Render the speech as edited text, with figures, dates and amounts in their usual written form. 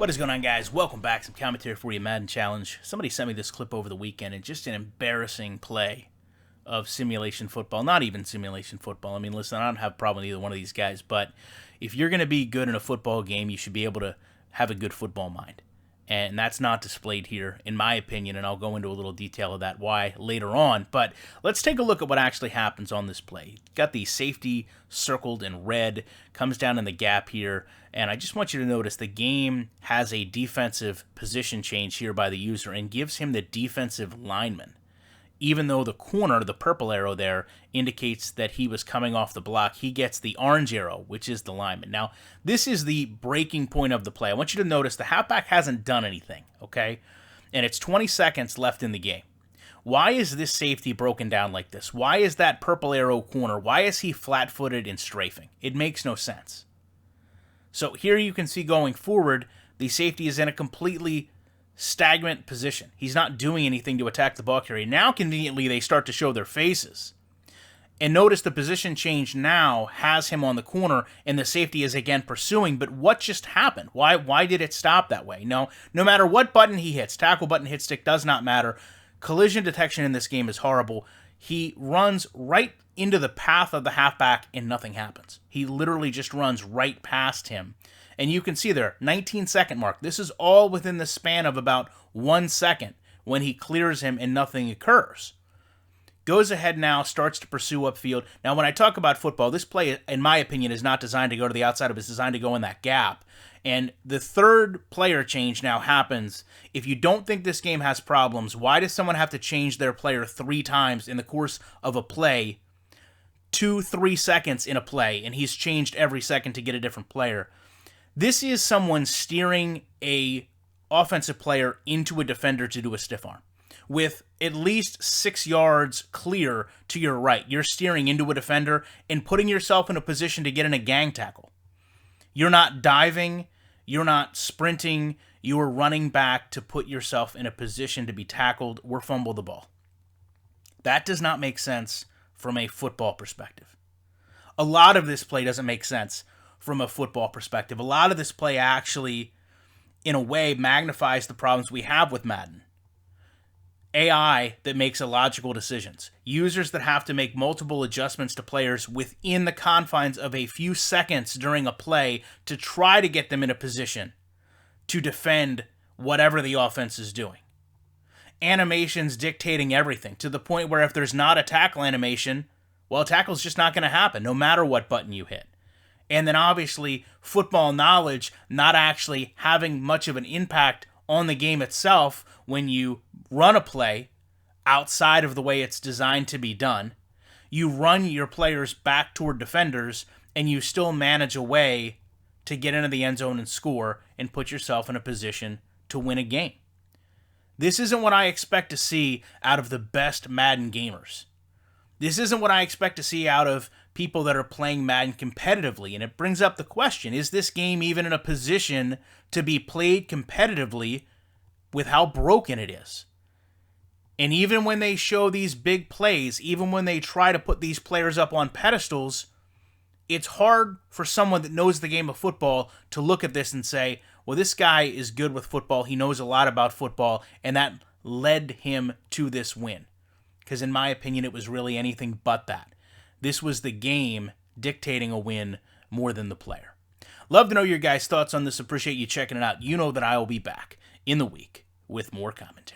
What is going on, guys? Welcome back. Some commentary for you, Madden Challenge. Somebody sent me this clip over the weekend, and just an embarrassing play of simulation football. Not even simulation football. I mean, listen, I don't have a problem with either one of these guys, but if you're going to be good in a football game, you should be able to have a good football mind. And that's not displayed here, in my opinion, and I'll go into a little detail of that why later on. But let's take a look at what actually happens on this play. Got the safety circled in red, comes down in the gap here, and I just want you to notice the game has a defensive position change here by the user and gives him the defensive lineman, even though the corner, the purple arrow there, indicates that he was coming off the block. He gets the orange arrow, which is the lineman. Now, this is the breaking point of the play. I want you to notice the halfback hasn't done anything, okay? And it's 20 seconds left in the game. Why is this safety broken down like this? Why is that purple arrow corner? Why is he flat-footed and strafing? It makes no sense. So here you can see going forward, the safety is in a completely stagnant position. He's not doing anything to attack the ball carrier. Now, conveniently, they start to show their faces. And notice the position change now has him on the corner, and the safety is again pursuing. But what just happened? Why did it stop that way? No matter what button he hits, tackle button, hit stick, does not matter. Collision detection in this game is horrible. He runs right into the path of the halfback, and nothing happens. He literally just runs right past him. And you can see there, 19-second mark. This is all within the span of about 1 second when he clears him and nothing occurs. Goes ahead now, starts to pursue upfield. Now, when I talk about football, this play, in my opinion, is not designed to go to the outside. It was designed to go in that gap. And the third player change now happens. If you don't think this game has problems, why does someone have to change their player 3 times in the course of a play, 2-3 seconds in a play, and he's changed every second to get a different player? This is someone steering a offensive player into a defender to do a stiff arm. With at least 6 yards clear to your right, you're steering into a defender and putting yourself in a position to get in a gang tackle. You're not diving, you're not sprinting, you are running back to put yourself in a position to be tackled or fumble the ball. That does not make sense from a football perspective. A lot of this play doesn't make sense from a football perspective. A lot of this play actually, in a way, magnifies the problems we have with Madden. AI that makes illogical decisions. Users that have to make multiple adjustments to players within the confines of a few seconds during a play to try to get them in a position to defend whatever the offense is doing. Animations dictating everything to the point where if there's not a tackle animation, well, a tackle's just not going to happen no matter what button you hit. And then obviously football knowledge not actually having much of an impact on the game itself when you run a play outside of the way it's designed to be done. You run your players back toward defenders, and you still manage a way to get into the end zone and score and put yourself in a position to win a game. This isn't what I expect to see out of the best Madden gamers. This isn't what I expect to see out of people that are playing Madden competitively, and it brings up the question, is this game even in a position to be played competitively with how broken it is? And even when they show these big plays, even when they try to put these players up on pedestals, it's hard for someone that knows the game of football to look at this and say, well, this guy is good with football, he knows a lot about football, and that led him to this win. Because in my opinion, it was really anything but that. This was the game dictating a win more than the player. Love to know your guys' thoughts on this. Appreciate you checking it out. You know that I will be back in the week with more commentary.